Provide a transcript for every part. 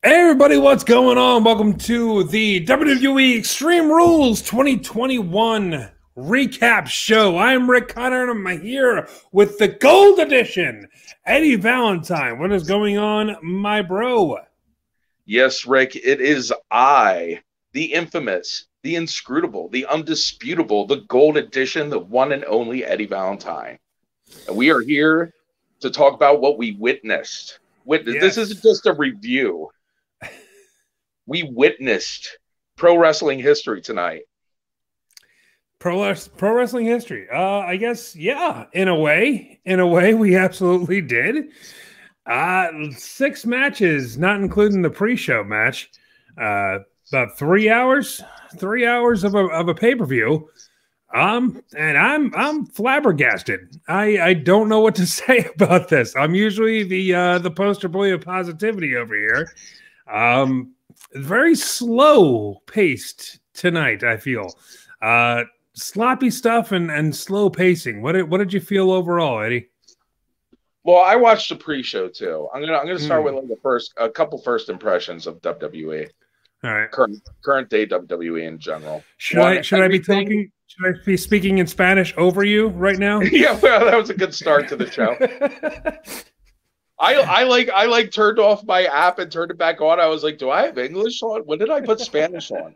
Hey everybody, what's going on? Welcome to the WWE Extreme Rules 2021 recap show. I'm Rick Connor and I'm here with the Gold Edition, Eddie Valentine. What is going on, my bro? Yes, Rick, it is I, the infamous, the inscrutable, the undisputable, the Gold Edition, the one and only Eddie Valentine. And we are here to talk about what we witnessed. Yes. This isn't just a review. We witnessed pro wrestling history tonight. Pro wrestling history. I guess, yeah, in a way, we absolutely did. 6 matches, not including the pre-show match. About 3 hours of a pay-per-view. And I'm flabbergasted. I don't know what to say about this. I'm usually the poster boy of positivity over here. Very slow paced tonight, I feel. Sloppy stuff and slow pacing. What did you feel overall, Eddie? Well, I watched the pre-show too. I'm gonna start with like a couple first impressions of WWE. All right. Current day WWE in general. Should I be speaking in Spanish over you right now? Yeah, well, that was a good start to the show. I turned off my app and turned it back on. I was like, do I have English on? When did I put Spanish on?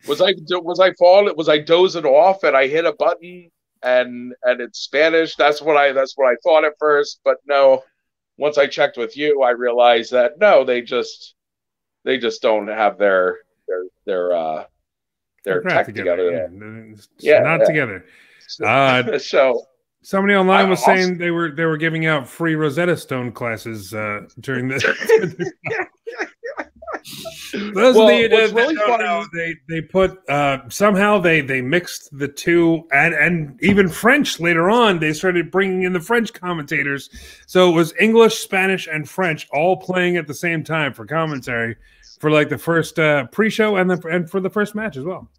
Was I dozing off and I hit a button and it's Spanish? That's what I thought at first, but no. Once I checked with you, I realized that no, they just don't have their tech together. Not together. So somebody online was saying they were giving out free Rosetta Stone classes during this. Those really funny. They put somehow they mixed the two and even French later on. They started bringing in the French commentators, so it was English, Spanish, and French all playing at the same time for commentary for like the first pre-show and for the first match as well.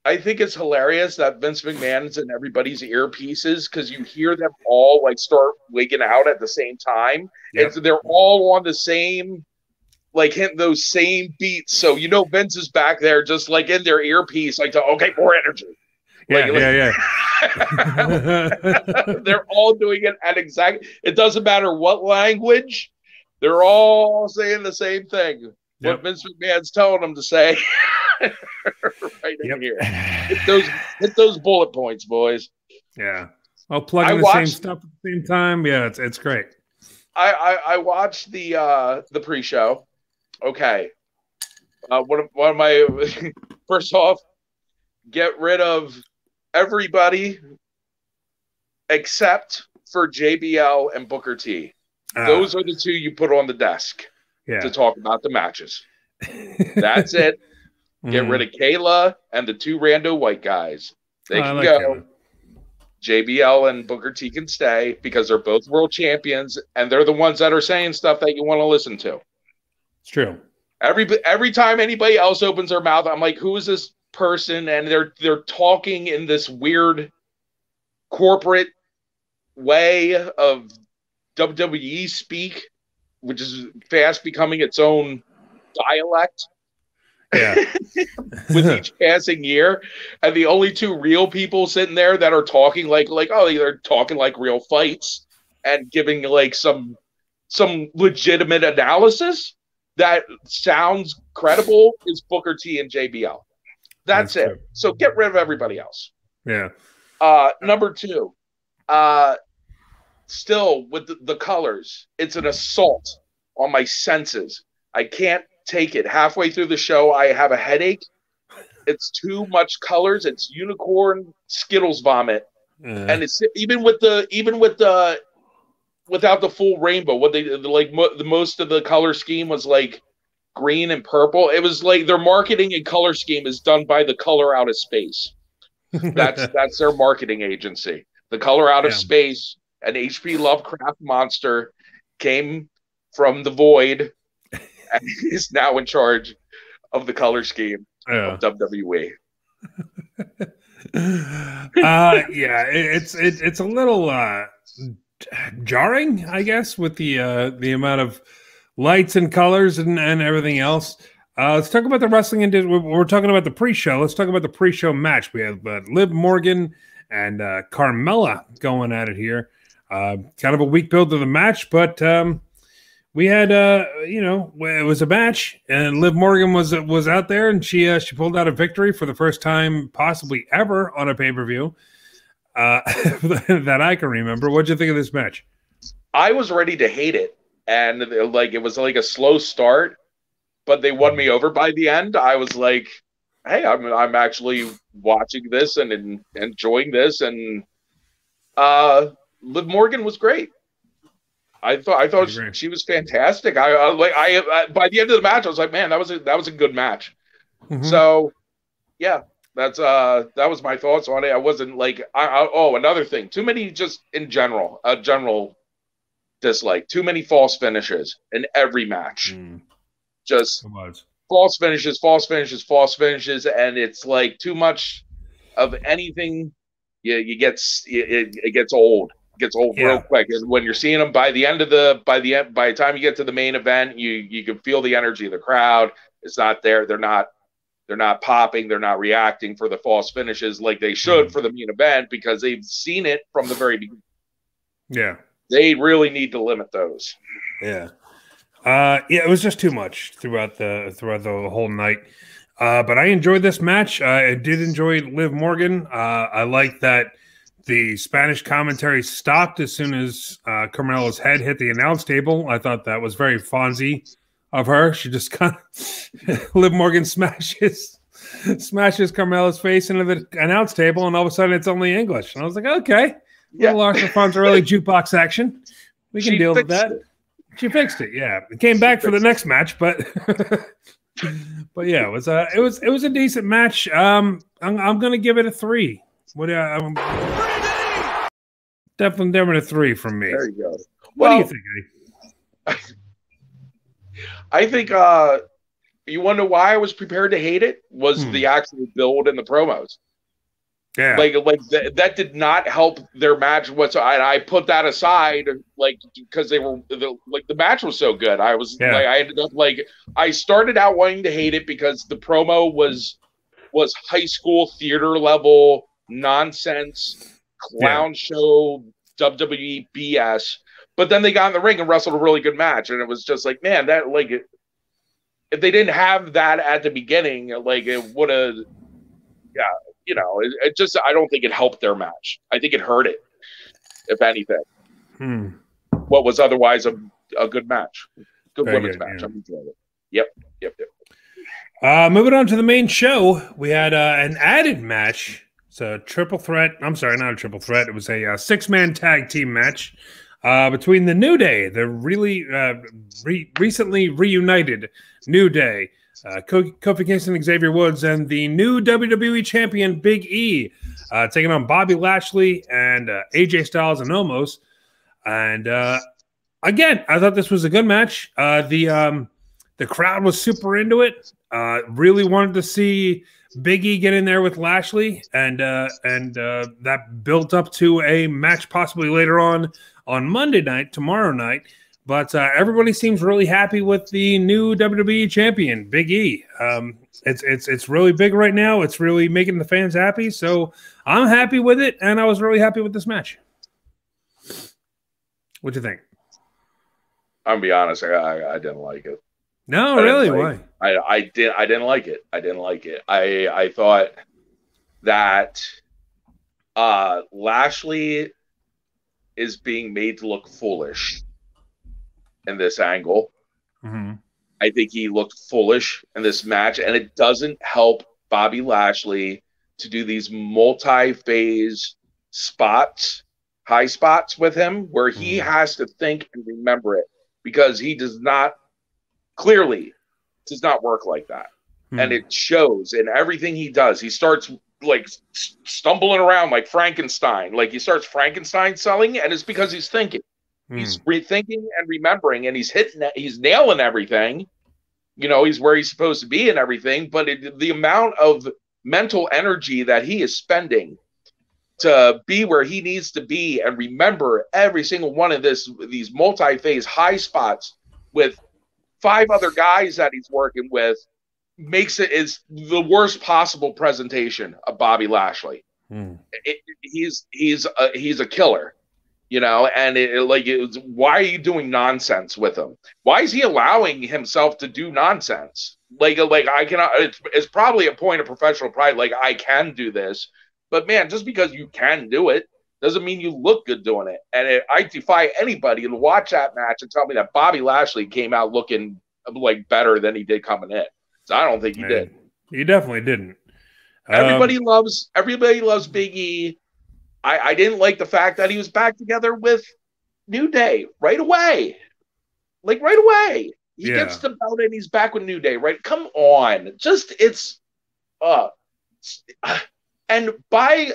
I think it's hilarious that Vince McMahon's in everybody's earpieces because you hear them all like start wigging out at the same time. Yep. And so they're all on the same, like hitting those same beats. So you know Vince is back there just like in their earpiece, like okay, more energy. Yeah. They're all doing it at it doesn't matter what language, they're all saying the same thing. Yep. What Vince McMahon's telling them to say. Right in here. Hit those bullet points, boys. Yeah. I'll plug in the same stuff at the same time. Yeah, it's great. I watched the pre-show. Okay. One of my first off, get rid of everybody except for JBL and Booker T. Those are the two you put on the desk to talk about the matches. That's it. Get rid of Kayla and the 2 rando white guys. They can go. Kayla. JBL and Booker T can stay because they're both world champions, and they're the ones that are saying stuff that you want to listen to. It's true. Every time anybody else opens their mouth, I'm like, who is this person? And they're talking in this weird corporate way of WWE speak, which is fast becoming its own dialect. Yeah. With each passing year, and the only 2 real people sitting there that are talking like they're talking like real fights and giving like some legitimate analysis that sounds credible is Booker T and JBL. That's it. True. So get rid of everybody else. Yeah. Number 2, still with the colors, it's an assault on my senses. I can't take it. Halfway through the show, I have a headache. It's too much colors. It's unicorn Skittles vomit, and it's without the full rainbow. What they like, the most of the color scheme was like green and purple. It was like their marketing and color scheme is done by the Color Out of Space. That's their marketing agency. The Color Out of Space, an H.P. Lovecraft monster, came from the void. And he's now in charge of the color scheme of WWE. It's a little jarring, I guess, with the amount of lights and colors and everything else. Let's talk about the wrestling. We're talking about the pre-show. Let's talk about the pre-show match. We have Liv Morgan and Carmella going at it here. Kind of a weak build to the match, but we had it was a match, and Liv Morgan was out there, and she pulled out a victory for the first time possibly ever on a pay-per-view that I can remember. What'd you think of this match? I was ready to hate it, and it was like a slow start, but they won me over by the end. I was like, hey, I'm actually watching this and enjoying this, and Liv Morgan was great. I thought she was fantastic. I by the end of the match, I was like, man, that was a good match. Mm-hmm. So, yeah, that was my thoughts on it. I wasn't like, another thing, too many just in general, a general dislike, too many false finishes in every match. Just false finishes, and it's like too much of anything. Yeah, it gets old. Gets old real quick, and when you're seeing them by the time you get to the main event, you can feel the energy of the crowd. It's not there. They're not popping. They're not reacting for the false finishes like they should for the main event, because they've seen it from the very beginning. Yeah, they really need to limit those. Yeah, it was just too much throughout the whole night. But I enjoyed this match. I did enjoy Liv Morgan. I like that the Spanish commentary stopped as soon as Carmella's head hit the announce table. I thought that was very Fonzie of her. She just kind of Liv Morgan smashes Carmella's face into the announce table, and all of a sudden it's only English. And I was like, okay, little Arthur Fonzarelli jukebox action. We can deal with that. She fixed it. Yeah, it came back for the next match, but but yeah, it was a decent match. I'm gonna give it a 3. What definitely a 3 from me. There you go. What do you think, Eddie? I think you wonder why I was prepared to hate it was the actual build and the promos. Yeah, like that did not help their match whatsoever. I put that aside, because the match was so good. I was I ended up I started out wanting to hate it because the promo was high school theater level nonsense clown show WWE BS, but then they got in the ring and wrestled a really good match, and it was just like, man, that if they didn't have that at the beginning, it would have, it just, I don't think it helped their match. I think it hurt it, if anything. What was otherwise a good match, good women's match. I'm enjoying it. Yep. Moving on to the main show, we had an added match. It's a triple threat. I'm sorry, not a triple threat. It was a 6-man tag team match between the New Day, the really recently reunited New Day, Kofi Kingston, Xavier Woods, and the new WWE champion Big E, taking on Bobby Lashley and AJ Styles and Omos. And again, I thought this was a good match. The crowd was super into it. Really wanted to see Big E get in there with Lashley, and that built up to a match possibly later on Monday night, tomorrow night. But everybody seems really happy with the new WWE champion, Big E. It's really big right now. It's really making the fans happy. So I'm happy with it, and I was really happy with this match. What'd you think? I'm gonna be honest, I didn't like it. No, really? Why? I didn't like it. I thought that Lashley is being made to look foolish in this angle. I think he looked foolish in this match, and it doesn't help Bobby Lashley to do these multi-phase spots, high spots with him, where he has to think and remember it, because he does not work like that. And it shows in everything he does. He starts stumbling around like Frankenstein. He starts Frankenstein selling, and it's because he's thinking. He's rethinking and remembering, and he's nailing everything. He's where he's supposed to be and everything, but the amount of mental energy that he is spending to be where he needs to be and remember every single one of these multi-phase high spots with 5 other guys that he's working with makes it is the worst possible presentation of Bobby Lashley. He's a killer, you know, and why are you doing nonsense with him? Why is he allowing himself to do nonsense? Like I cannot. It's probably a point of professional pride. Like, I can do this, but man, just because you can do it doesn't mean you look good doing it. And I defy anybody to watch that match and tell me that Bobby Lashley came out looking like better than he did coming in. So I don't think he did. He definitely didn't. Everybody loves Big E. I didn't like the fact that he was back together with New Day right away. Like, right away. He gets the belt and he's back with New Day, right? Come on. And buy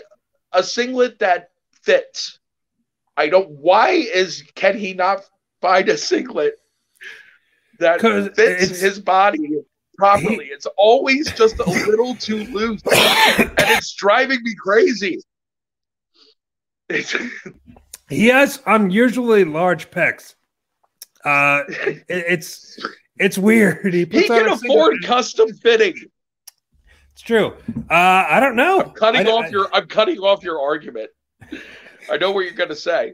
a singlet that fits. Can he not find a singlet that fits his body properly? It's always just a little too loose, and it's driving me crazy. He has unusually large pecs. It's weird. He can afford custom fitting. It's true. I don't know. I'm cutting off your argument. I know what you're going to say.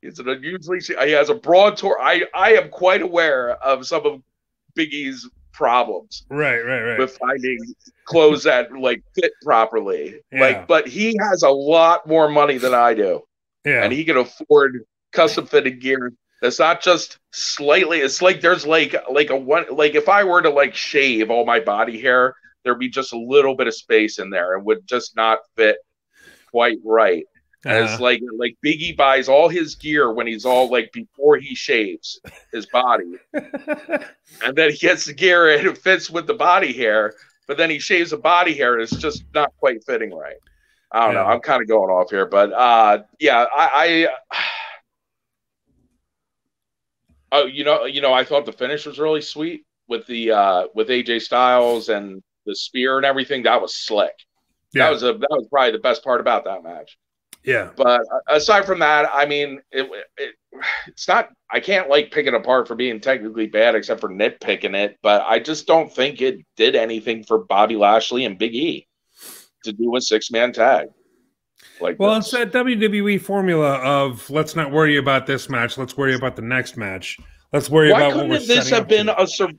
He has a broad tour. I am quite aware of some of Big E's problems. Right. With finding clothes that like fit properly. Yeah. But he has a lot more money than I do. Yeah. And he can afford custom fitted gear. That's not just slightly. It's like there's like if I were to like shave all my body hair, there'd be just a little bit of space in there and would just not fit quite right. And it's like Big E buys all his gear when he's all like before he shaves his body. And then he gets the gear and it fits with the body hair, but then he shaves the body hair and it's just not quite fitting right. I don't know. I'm kind of going off here, but I thought the finish was really sweet with the with AJ Styles and the spear and everything. That was slick. Yeah. That was probably the best part about that match. Yeah. But aside from that, I mean, it's not. I can't like pick it apart for being technically bad, except for nitpicking it. But I just don't think it did anything for Bobby Lashley and Big E to do a 6-man tag. It's that WWE formula of let's not worry about this match. Let's worry about the next match. Let's worry about what we're setting up to.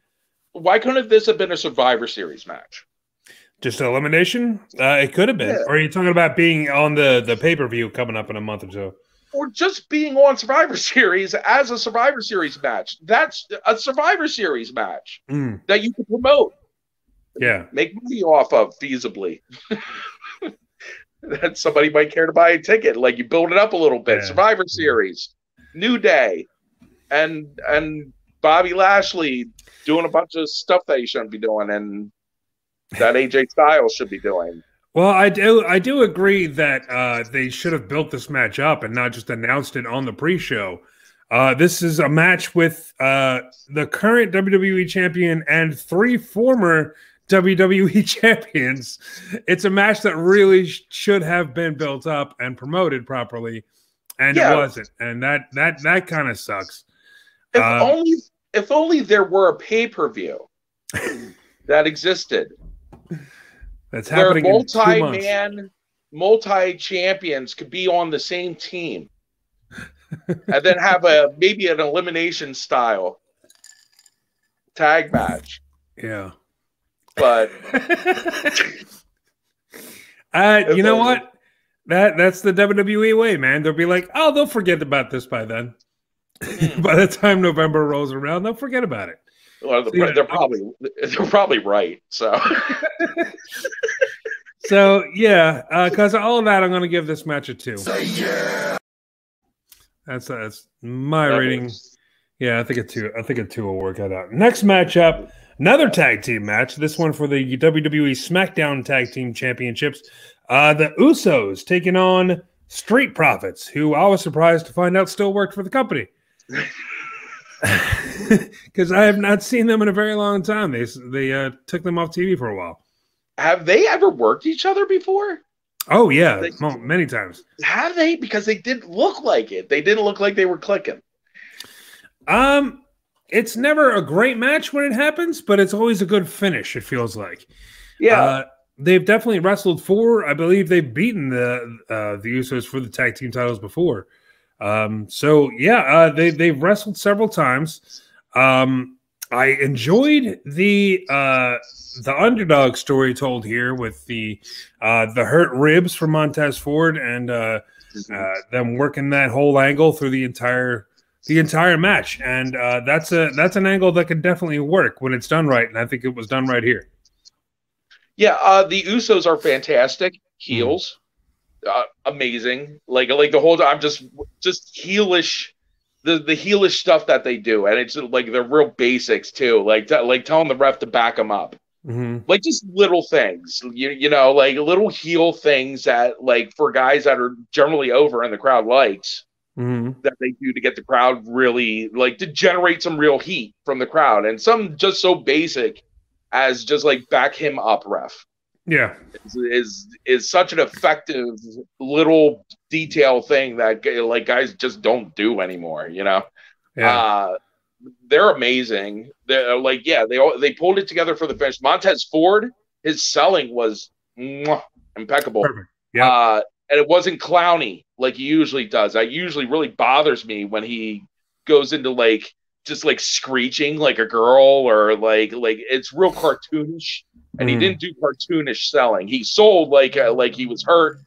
Why couldn't this have been a Survivor Series match? Just elimination? It could have been. Yeah. Or are you talking about being on the pay-per-view coming up in a month or so? Or just being on Survivor Series as a Survivor Series match. That's a Survivor Series match that you can promote. Yeah. Make money off of feasibly. That somebody might care to buy a ticket. Like, you build it up a little bit. Yeah. Survivor Series, New Day, and Bobby Lashley doing a bunch of stuff that he shouldn't be doing, and that AJ Styles should be doing. Well, I do agree that they should have built this match up and not just announced it on the pre-show. This is a match with the current WWE champion and 3 former WWE champions. It's a match that really should have been built up and promoted properly, and it wasn't. And that kind of sucks. If only there were a pay-per-view that existed. That's happening in 2 months. Multi-champions could be on the same team, and then have maybe an elimination style tag match. Yeah. But you know what? That's the WWE way, man. They'll be like, oh, they'll forget about this by then. By the time November rolls around, they'll forget about it. Well, they're probably right. So, because of all of that, I'm going to give this match a 2. That's my rating. Yeah, I think a 2. I think a 2 will work that out. Next matchup. Another tag team match. This one for the WWE SmackDown Tag Team Championships. The Usos taking on Street Profits, who I was surprised to find out still worked for the company. Because I have not seen them in a very long time. They took them off TV for a while. Have they ever worked each other before? Oh, yeah. Many times. Have they? Because they didn't look like it. They didn't look like they were clicking. it's never a great match when it happens, but it's always a good finish, it feels like. Yeah. They've definitely wrestled for, I believe they've beaten the Usos for the tag team titles before. They've wrestled several times. I enjoyed the underdog story told here with the hurt ribs from Montez Ford and them working that whole angle through the entire match, and that's an angle that can definitely work when it's done right, and I think it was done right here. Yeah, the Usos are fantastic heels, amazing. Like the whole time, just heelish, the heelish stuff that they do, and it's like the real basics too, like telling the ref to back them up, like just little things, you know, like little heel things that like for guys that are generally over and the crowd likes. That they do to get the crowd really like to generate some real heat from the crowd, and some just so basic as just like back him up, ref. Yeah, is such an effective little detail thing that like guys just don't do anymore. You know, they're amazing. They're like, yeah, they pulled it together for the finish. Montez Ford, his selling was impeccable. Perfect. Yeah. And it wasn't clowny like he usually does. That usually really bothers me when he goes into like just like screeching like a girl, or like it's real cartoonish. And he didn't do cartoonish selling. He sold like he was hurt,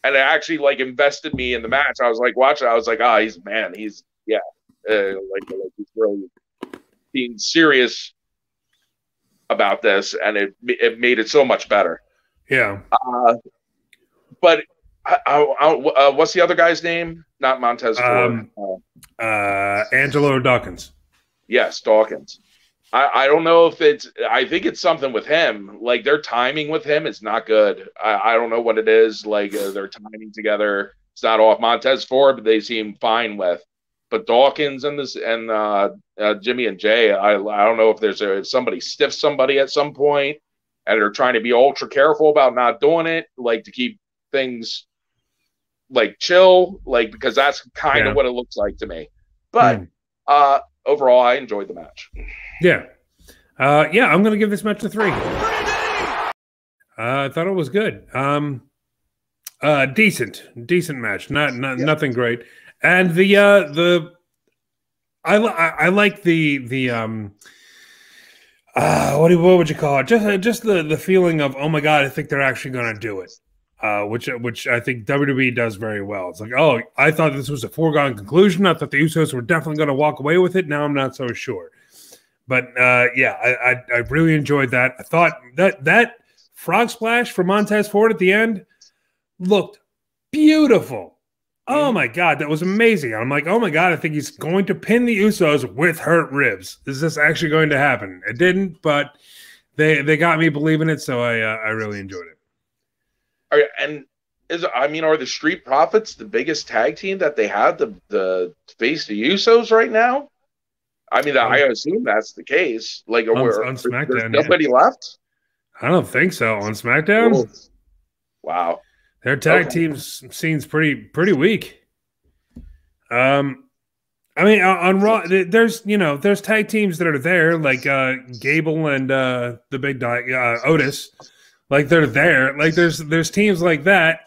and it actually like invested me in the match. I was like watching. I was like, he's he's really being serious about this, and it made it so much better. Yeah. But what's the other guy's name? Not Montez Ford. Angelo Dawkins. Yes, Dawkins. I don't know if I think it's something with him. Like their timing with him is not good. I don't know what it is. Like their timing together, it's not off. Montez Ford, they seem fine with. But Dawkins and Jimmy and Jay, I don't know if somebody stiffs somebody at some point, and they're trying to be ultra careful about not doing it, like to keep things like chill, like because that's kind of what it looks like to me. But overall, I enjoyed the match. Yeah. I'm going to give this match a 3. I thought it was good. Decent match. Nothing great. And I like what would you call it? Just the feeling of, oh my God, I think they're actually going to do it. Which I think WWE does very well. It's like, oh, I thought this was a foregone conclusion. I thought the Usos were definitely going to walk away with it. Now I'm not so sure. But I really enjoyed that. I thought that frog splash for Montez Ford at the end looked beautiful. Oh my God, that was amazing. I'm like, oh my God, I think he's going to pin the Usos with hurt ribs. Is this actually going to happen? It didn't, but they got me believing it, so I really enjoyed it. Are the Street Profits the biggest tag team that they have to face the Usos right now? I mean, I assume that's the case. Like, on SmackDown, there's nobody left? I don't think so. On SmackDown? Oh. Wow. Their tag team scene's pretty weak. On Raw, there's tag teams that are there, like Gable and the big guy, Otis. Like they're there. Like there's teams like that,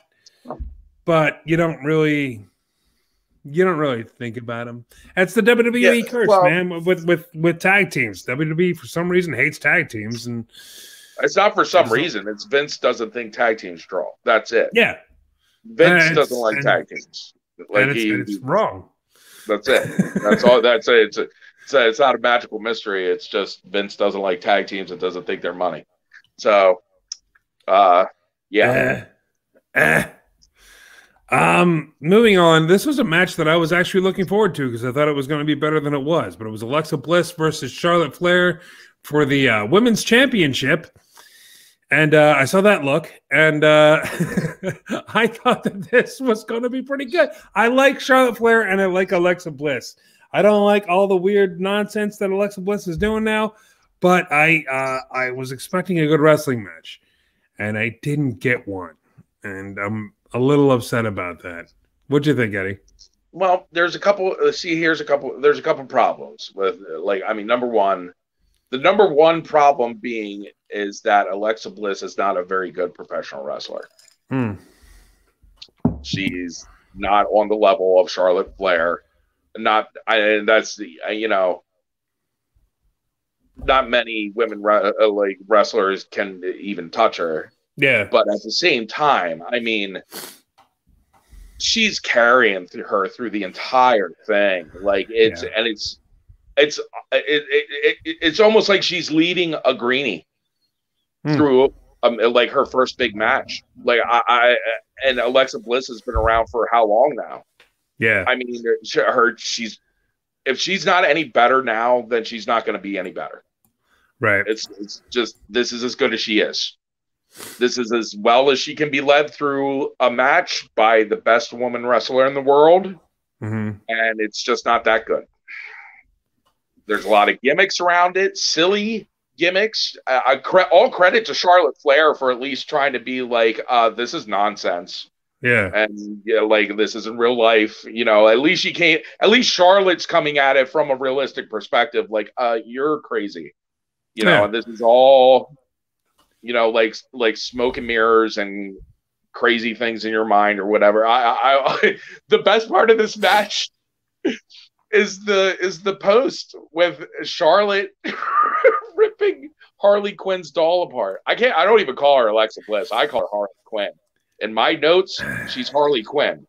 but you don't really think about them. That's the WWE curse, man. With tag teams, WWE for some reason hates tag teams, and it's not for some reason. It's Vince doesn't think tag teams draw. That's it. Yeah, Vince doesn't like tag teams. Like it's wrong. That's it. That's all. That's it. It's not a magical mystery. It's just Vince doesn't like tag teams and doesn't think they're money. So. Moving on. This was a match that I was actually looking forward to because I thought it was going to be better than it was. But it was Alexa Bliss versus Charlotte Flair for the women's championship, and I saw that look, and I thought that this was going to be pretty good. I like Charlotte Flair and I like Alexa Bliss. I don't like all the weird nonsense that Alexa Bliss is doing now, but I was expecting a good wrestling match. And I didn't get one. And I'm a little upset about that. What'd you think, Eddie? Well, there's a couple. See, here's a couple. There's a couple problems with, like, I mean, number one, the number one problem being is that Alexa Bliss is not a very good professional wrestler. Hmm. She's not on the level of Charlotte Flair. And that's the, not many women like wrestlers can even touch her. Yeah. But at the same time, I mean, she's carrying her through the entire thing. Like it's almost like she's leading a greenie through like her first big match. Like and Alexa Bliss has been around for how long now? Yeah. I mean, if she's not any better now, then she's not going to be any better. Right. It's just, this is as good as she is. This is as well as she can be led through a match by the best woman wrestler in the world. And it's just not that good. There's a lot of gimmicks around it, silly gimmicks. All credit to Charlotte Flair for at least trying to be like, this is nonsense. Yeah. And like, this isn't real life. At least Charlotte's coming at it from a realistic perspective. Like, you're crazy. And this is all, like smoke and mirrors and crazy things in your mind or whatever. I the best part of this match is the post with Charlotte ripping Harley Quinn's doll apart. I don't even call her Alexa Bliss. I call her Harley Quinn. In my notes, she's Harley Quinn.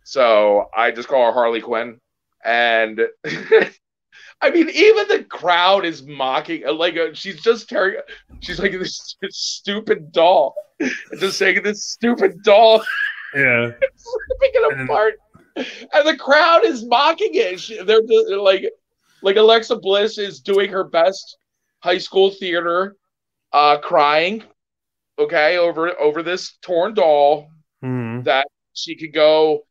So I just call her Harley Quinn. And I mean, even the crowd is mocking. Like, she's like this stupid doll. And just saying, this stupid doll. Yeah. Ripping it apart. And the crowd is mocking it. They're like Alexa Bliss is doing her best high school theater, crying, okay, over this torn doll that she could go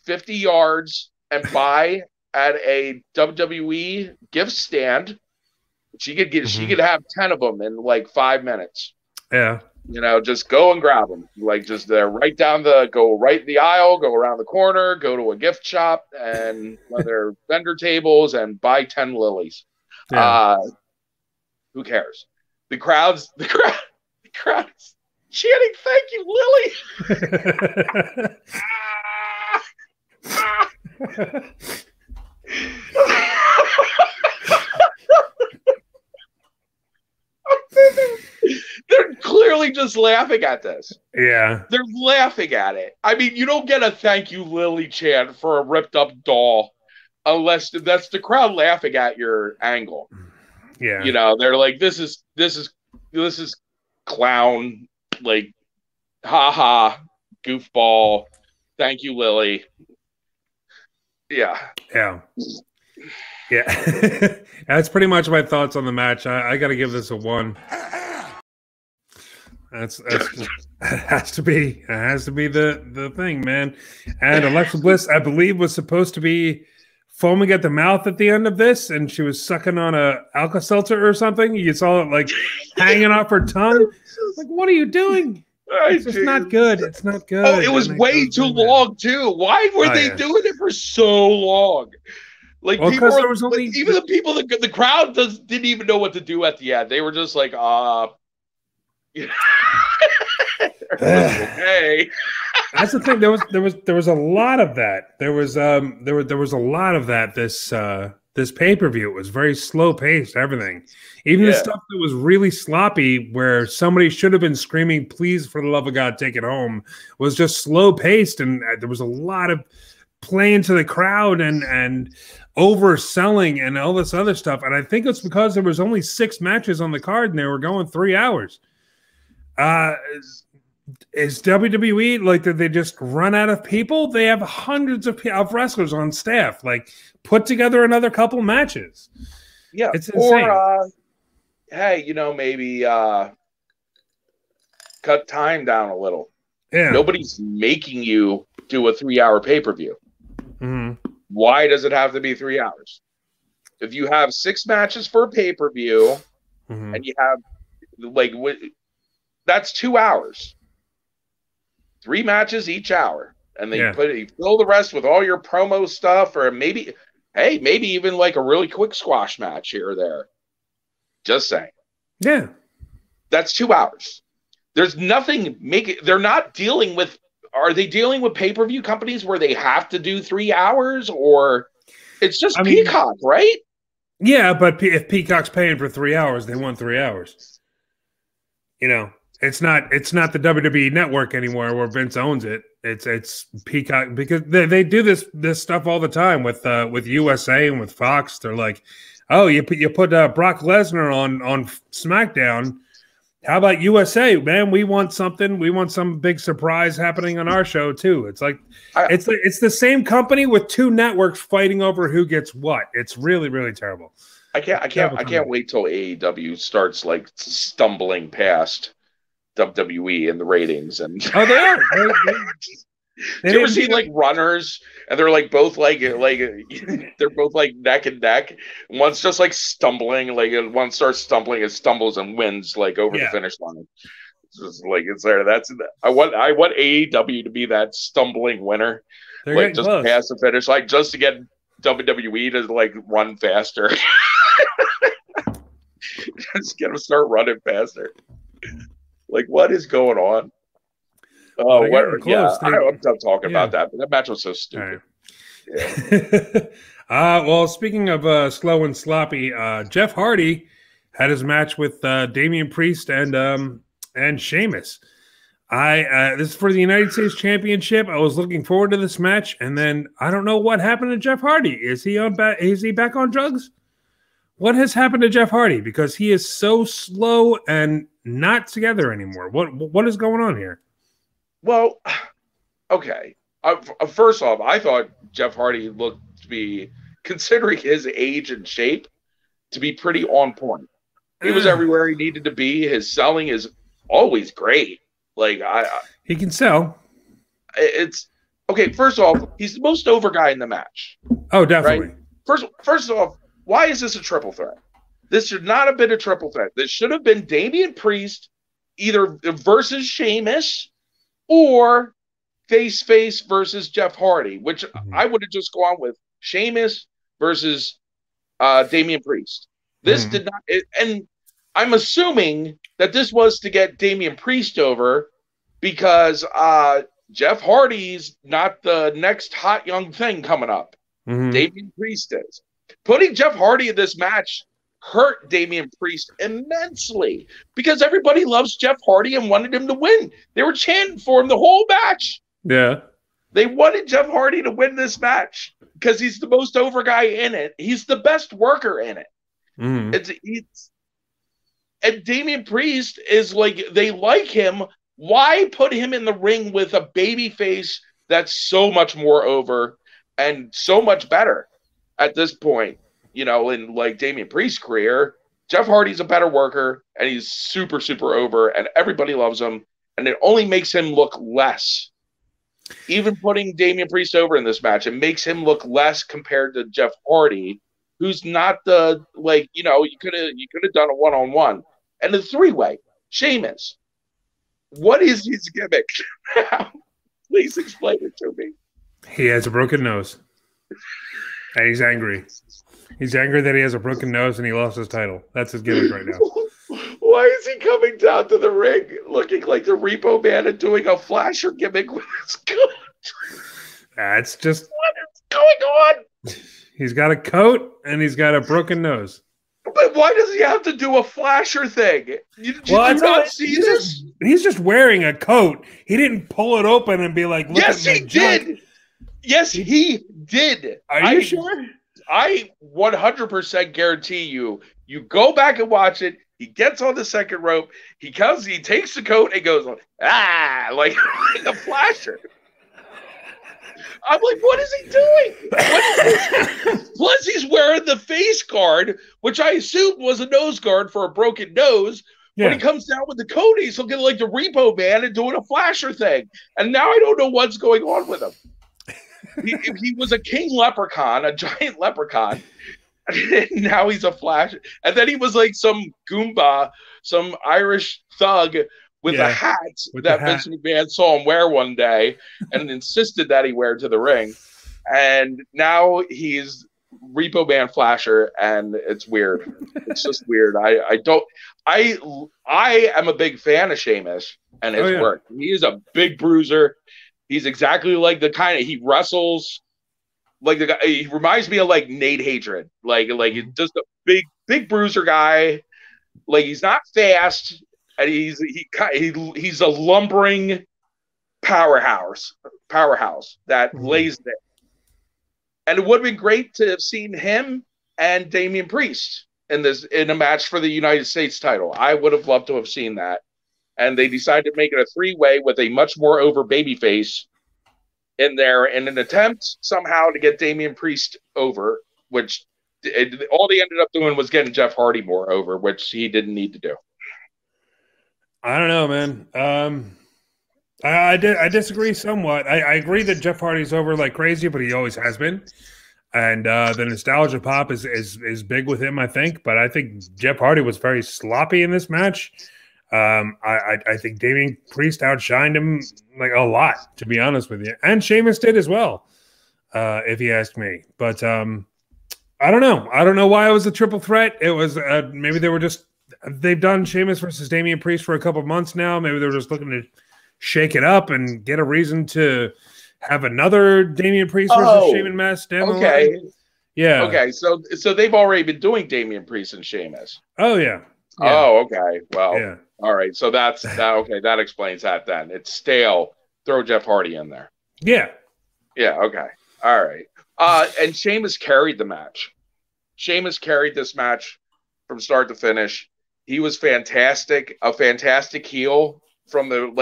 50 yards and buy at a WWE gift stand. She could have 10 of them in like 5 minutes. Yeah. Just go and grab them. Like, just go right the aisle, go around the corner, go to a gift shop and one of their vendor tables and buy 10 lilies. Yeah. Who cares? The crowd's chanting, "Thank you, Lily." They're clearly just laughing at this. Yeah. They're laughing at it. I mean, you don't get a "Thank you, Lily" chant for a ripped up doll unless that's the crowd laughing at your angle. Yeah. They're like, this is clown, like, haha, goofball, thank you, Lily. Yeah. That's pretty much my thoughts on the match. I got to give this a 1. That's it has to be the thing, man. And Alexa Bliss, I believe, was supposed to be foaming at the mouth at the end of this, and she was sucking on a Alka-Seltzer or something. You saw it like hanging off her tongue. Like, what are you doing? It's just not good. It's not good. Oh, it was way too long too. Why were they doing it for so long? Like, even the people, the crowd didn't even know what to do at the end. They were just like, okay. That's the thing. There was a lot of that. There was a lot of that. This pay-per-view, it was very slow paced. Everything, even the stuff that was really sloppy, where somebody should have been screaming, "Please, for the love of God, take it home," was just slow paced, and there was a lot of playing to the crowd and overselling and all this other stuff. And I think it's because there was only 6 matches on the card, and they were going 3 hours. Is WWE like, did they just run out of people? They have hundreds of wrestlers on staff. Like, put together another couple matches. Yeah, it's insane. Or hey, maybe cut time down a little. Yeah, nobody's making you do a 3-hour pay-per-view. Why does it have to be 3 hours? If you have 6 matches for a pay-per-view, and you have that's 2 hours. 3 matches each hour. and they you fill the rest with all your promo stuff, or maybe even like a really quick squash match here or there. Just saying. Yeah. That's 2 hours. There's nothing they're not dealing with. Are they dealing with pay-per-view companies where they have to do 3 hours, or it's just Peacock, right? Yeah, but if Peacock's paying for 3 hours, they want 3 hours. You know, it's not the WWE network anymore where Vince owns it. It's Peacock, because they do this stuff all the time with USA and with Fox. They're like, oh, you put Brock Lesnar on SmackDown. How about USA, man? We want something. We want some big surprise happening on our show too. It's like it's the same company with 2 networks fighting over who gets what. It's really, really terrible. I can't wait till AEW starts like stumbling past WWE in the ratings. And oh, they are. Do you ever see like runners and they're like both like they're both like neck and neck? One's just like stumbling, like one starts stumbling and stumbles and wins like over the finish line. It's just like it's there. I want AEW to be that stumbling winner, they're like just close. past the finish line, just to get WWE to like run faster. Just get them start running faster. Like, what is going on? Oh, I'm done talking about that. But that match was so stupid. Right. Yeah. Well, speaking of slow and sloppy, Jeff Hardy had his match with Damian Priest and Sheamus. This is for the United States Championship. I was looking forward to this match, and then I don't know what happened to Jeff Hardy. Is he back on drugs? What has happened to Jeff Hardy? Because he is so slow and not together anymore. What is going on here? Well, okay. First off, I thought Jeff Hardy looked to be, considering his age and shape, to be pretty on point. He was everywhere he needed to be. His selling is always great. Like he can sell. It's okay. First off, he's the most over guy in the match. Oh, definitely. Right? First off, why is this a triple threat? This should not have been a triple threat. This should have been Damian Priest either versus Sheamus or face versus Jeff Hardy, which I would have just gone with Sheamus versus Damian Priest. This did not, and I'm assuming that this was to get Damian Priest over because Jeff Hardy's not the next hot young thing coming up. Damian Priest is. Putting Jeff Hardy in this match hurt Damian Priest immensely because everybody loves Jeff Hardy and wanted him to win. They were chanting for him the whole match. Yeah. They wanted Jeff Hardy to win this match because he's the most over guy in it. He's the best worker in it. And Damian Priest is like, they like him. Why put him in the ring with a baby face that's so much more over and so much better at this point? You know, in like Damian Priest's career, Jeff Hardy's a better worker and he's super, super over and everybody loves him. And it only makes him look less. Even putting Damian Priest over in this match, it makes him look less compared to Jeff Hardy, who's not the, like, you know, you could have done a one-on-one. And the 3-way, Sheamus. What is his gimmick? Please explain it to me. He has a broken nose. And he's angry. He's angry that he has a broken nose and he lost his title. That's his gimmick right now. Why is he coming down to the ring looking like the Repo Man and doing a flasher gimmick with his coat? That's just... What is going on? He's got a coat and he's got a broken nose. But why does he have to do a flasher thing? Did you not see this? He's just wearing a coat. He didn't pull it open and be like, look yes, at he did. Yes, he did. Are you sure? I 100% guarantee you go back and watch it. He gets on the second rope. He takes the coat and goes on, like a flasher. I'm like, what is he doing? What is this? Plus, he's wearing the face guard, which I assumed was a nose guard for a broken nose. Yeah. When he comes down with the coat, he's looking like the Repo Man and doing a flasher thing. And now I don't know what's going on with him. He was a king leprechaun, a giant leprechaun. And now he's a flash. And then he was like some Goomba, some Irish thug with a hat with that Vince McMahon saw him wear one day and insisted that he wear to the ring. And now he's Repo Man Flasher, and it's weird. It's just weird. I am a big fan of Sheamus and his work. He is a big bruiser. He's exactly like the kind of, he wrestles like the guy. He reminds me of like Nate Hadrian, like just a big bruiser guy. Like he's not fast, and he's a lumbering powerhouse that lays there. And it would have been great to have seen him and Damian Priest in a match for the United States title. I would have loved to have seen that. And they decided to make it a three-way with a much more over babyface in there in an attempt somehow to get Damian Priest over, which all they ended up doing was getting Jeff Hardy more over, which he didn't need to do. I don't know, man. I disagree somewhat. I agree that Jeff Hardy's over like crazy, but he always has been. And the nostalgia pop is big with him, I think. But I think Jeff Hardy was very sloppy in this match. I think Damian Priest outshined him like a lot, to be honest with you. And Sheamus did as well, if you ask me. But I don't know. I don't know why it was a triple threat. It was maybe they've done Sheamus versus Damian Priest for a couple months now. Maybe they were just looking to shake it up and get a reason to have another Damian Priest versus Sheamus match down the line. Yeah. Okay. So they've already been doing Damian Priest and Sheamus. Oh yeah. Oh, okay. Well, yeah. All right. So that's that. Okay, that explains that. Then it's stale. Throw Jeff Hardy in there. Yeah. Yeah. Okay. All right. And Sheamus carried the match. Sheamus carried this match from start to finish. He was fantastic. A fantastic heel. From the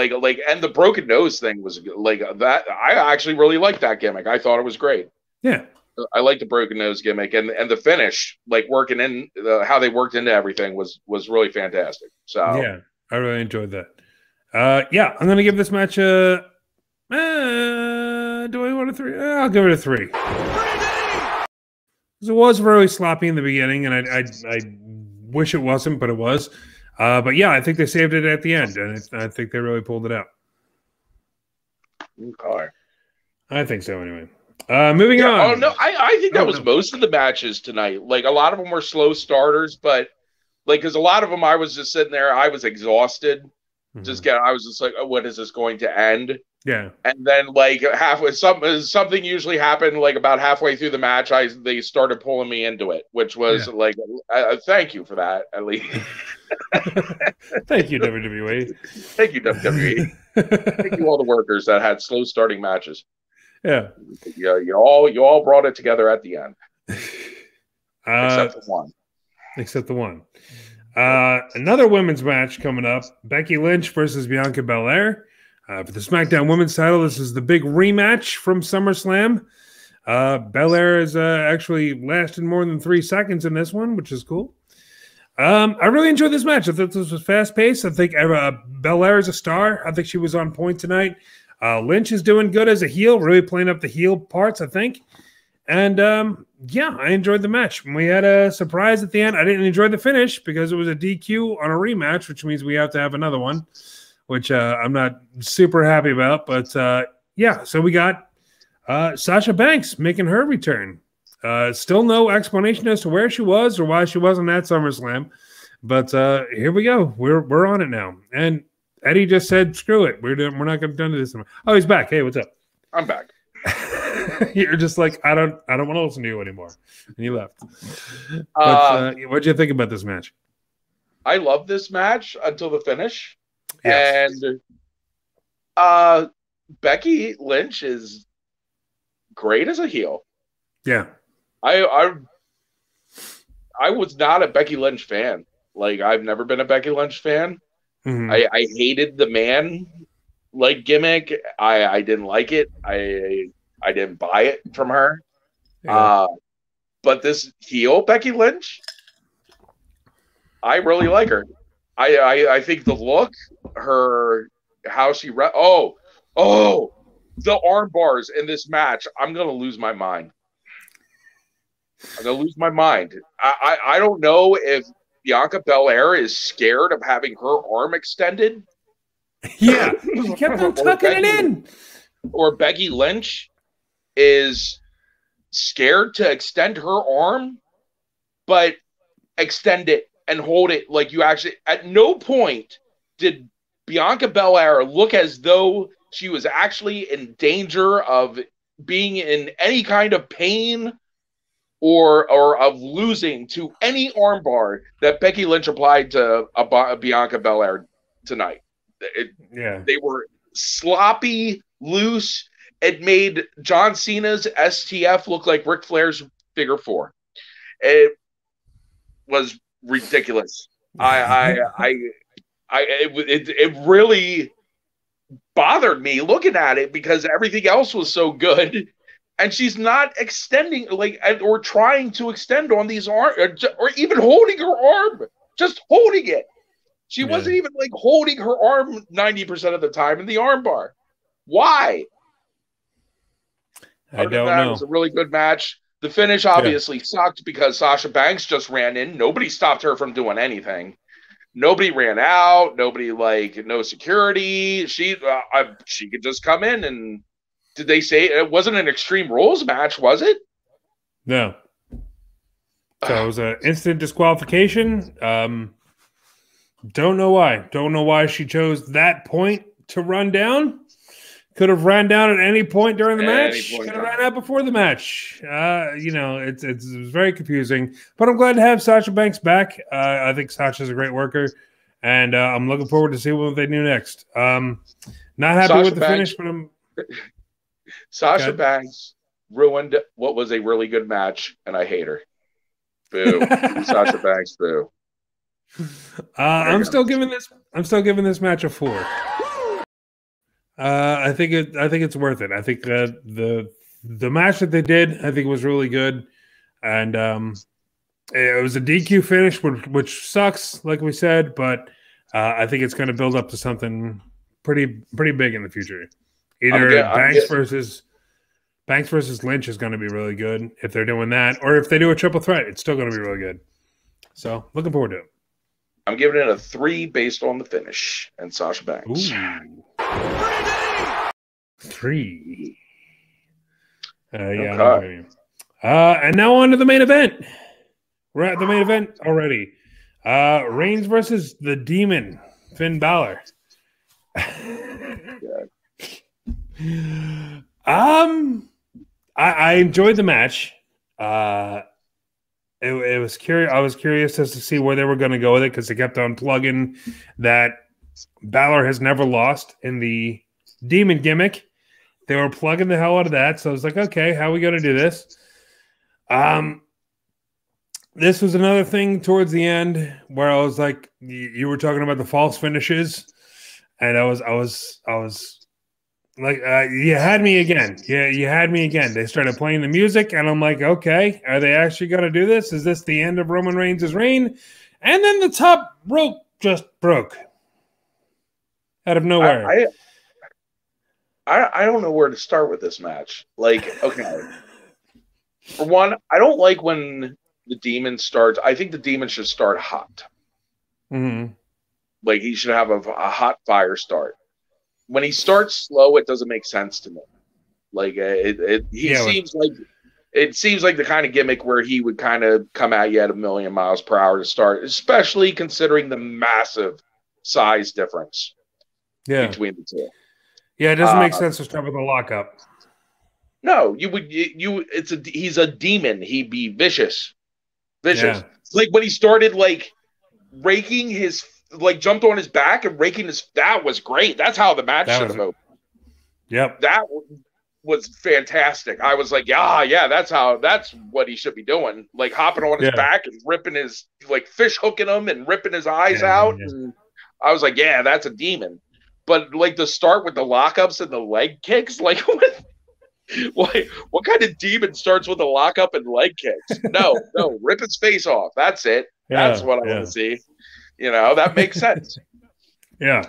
and the broken nose thing was like that. I actually really liked that gimmick. I thought it was great. Yeah, I like the broken nose gimmick and the finish, like working in how they worked into everything was really fantastic. So yeah, I really enjoyed that. Yeah, I'm gonna give this match a. Do I want a 3? I'll give it a 3. It was really sloppy in the beginning, and I wish it wasn't, but it was. But yeah, I think they saved it at the end, and I think they really pulled it out. Okay. I think so anyway. Moving on. Oh no, I think that was most of the matches tonight. Like a lot of them were slow starters, but like because a lot of them I was just sitting there, I was exhausted. I was just like, oh, when is this going to end? Yeah. And then like halfway, something usually happened like about halfway through the match. They started pulling me into it, which was like, thank you for that at least. Thank you, WWE. Thank you, WWE. Thank you, all the workers that had slow starting matches. Yeah. Yeah, you all brought it together at the end. Except the one. Another women's match coming up. Becky Lynch versus Bianca Bel-Air. For the SmackDown Women's title, this is the big rematch from SummerSlam. Bel-Air has actually lasted more than 3 seconds in this one, which is cool. I really enjoyed this match. I thought this was fast-paced. I think Bel-Air is a star. I think she was on point tonight. Lynch is doing good as a heel, really playing up the heel parts, I think. And, yeah, I enjoyed the match. We had a surprise at the end. I didn't enjoy the finish because it was a DQ on a rematch, which means we have to have another one, which I'm not super happy about. But, yeah, so we got Sasha Banks making her return. Still no explanation as to where she was or why she wasn't at SummerSlam. But here we go. We're on it now. And Eddie just said, screw it. We're not going to do this. Oh, he's back. Hey, what's up? I'm back. You're just like, I don't want to listen to you anymore. And you left. But what'd you think about this match? I love this match until the finish. Yes. And Becky Lynch is great as a heel. Yeah. I was not a Becky Lynch fan. Like, I've never been a Becky Lynch fan. Mm-hmm. I hated the man like gimmick. I didn't like it. I didn't buy it from her. Yeah. But this heel Becky Lynch, I really like her. I think the look, how she the arm bars in this match, I'm gonna lose my mind. I don't know if Bianca Belair is scared of having her arm extended Yeah, she kept on tucking it in. Or Becky Lynch is scared to extend her arm, but extend it and hold it like you actually. At no point did Bianca Belair look as though she was actually in danger of being in any kind of pain or of losing to any armbar that Becky Lynch applied to Bianca Belair tonight. They were sloppy, loose. It made John Cena's STF look like Ric Flair's figure four. It was ridiculous. It really bothered me looking at it because everything else was so good, and she's not extending or trying to extend on these arms or even holding her arm, just holding it. She wasn't even holding her arm 90% of the time in the armbar. Why? I don't know. It was a really good match. The finish obviously sucked because Sasha Banks just ran in. Nobody stopped her from doing anything. Nobody ran out. Nobody no security. She could just come in and did they say it wasn't an Extreme Rules match? Was it? No. So it was an instant disqualification. Don't know why. Don't know why she chose that point to run down. Could have ran down at any point during the match. Could have ran out before the match. It's very confusing. But I'm glad to have Sasha Banks back. I think Sasha's a great worker, and I'm looking forward to seeing what they do next. Not happy with the finish, but I'm. Sasha Banks ruined what was a really good match, and I hate her. Boo, Sasha Banks, boo. I'm still giving this match a 4. I think it's worth it. I think the match that they did, I think, was really good, and it was a DQ finish, which sucks, like we said. But I think it's going to build up to something pretty big in the future. Either Banks versus Lynch is going to be really good if they're doing that, or if they do a triple threat, it's still going to be really good. So looking forward to it. I'm giving it a 3 based on the finish and Sasha Banks. Ooh. 3. Okay. And now on to the main event. We're at the main event already. Reigns versus the Demon, Finn Balor. I enjoyed the match. It was curious. I was curious as to see where they were going to go with it because they kept on plugging that Balor has never lost in the Demon gimmick. They were plugging the hell out of that. So I was like, okay, how are we going to do this? This was another thing towards the end where I was like, you were talking about the false finishes, and I was like, you had me again. Yeah, you had me again. They started playing the music, and I'm like, okay, are they actually going to do this? Is this the end of Roman Reigns' reign? And then the top rope just broke out of nowhere. I don't know where to start with this match. Okay. For one, I don't like when the Demon starts. I think the Demon should start hot. Mm-hmm. He should have a hot fire start. When he starts slow, it doesn't make sense to me. It seems like the kind of gimmick where he would kind of come at you at 1,000,000 miles per hour to start, especially considering the massive size difference between the two. Yeah, it doesn't make sense to start with a lockup. No, he's a demon. He'd be vicious. Yeah. When he started raking his jumped on his back and raking his, that was great. That's how the match should have opened. Yep. That was fantastic. I was like, that's what he should be doing. Hopping on his back and ripping his, fish hooking him and ripping his eyes out. Yeah. And I was like, that's a demon. But the start with the lockups and the leg kicks, what kind of demon starts with a lockup and leg kicks? No, rip his face off. That's it. Yeah, that's what I want to see. That makes sense. Yeah.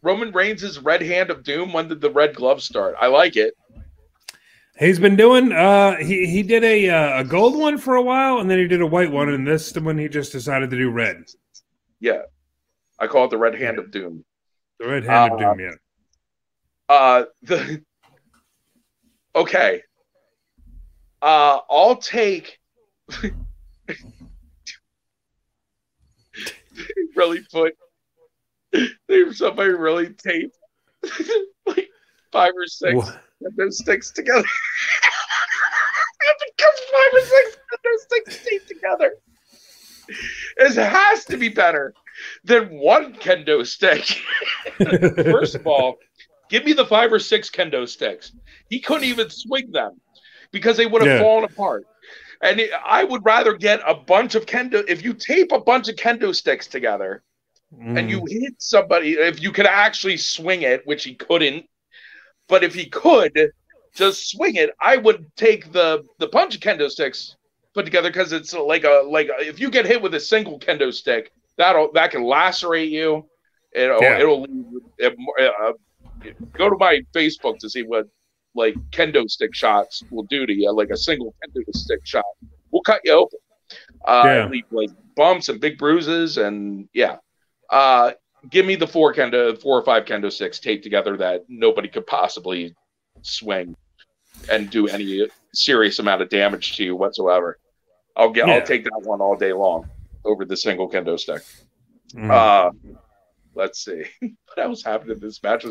Roman Reigns' red hand of doom. When did the red glove start? I like it. He's been doing. He did a gold one for a while, and then he did a white one, and this one he just decided to do red. Yeah, I call it the Red Hand of Doom. The Red Hand of Doom. Yeah. Okay. I'll take. Really put. Somebody really taped like 5 or 6 of those sticks together. It becomes 5 or 6 of those sticks taped together. It has to be better than one kendo stick. First of all, give me the 5 or 6 kendo sticks. He couldn't even swing them because they would have fallen apart. And I would rather get a bunch of kendo. If you tape a bunch of kendo sticks together and you hit somebody, if you could actually swing it, which he couldn't, but if he could just swing it, I would take the bunch of kendo sticks put together, because it's like if you get hit with a single kendo stick, that can lacerate you. It'll go to my Facebook to see what like kendo stick shots will do to you. Like a single kendo stick shot will cut you open. Leave like bumps and big bruises, and give me the 4 or 5 kendo sticks taped together that nobody could possibly swing and do any serious amount of damage to you whatsoever. I'll take that one all day long over the single kendo stick. Let's see what else happened in this match.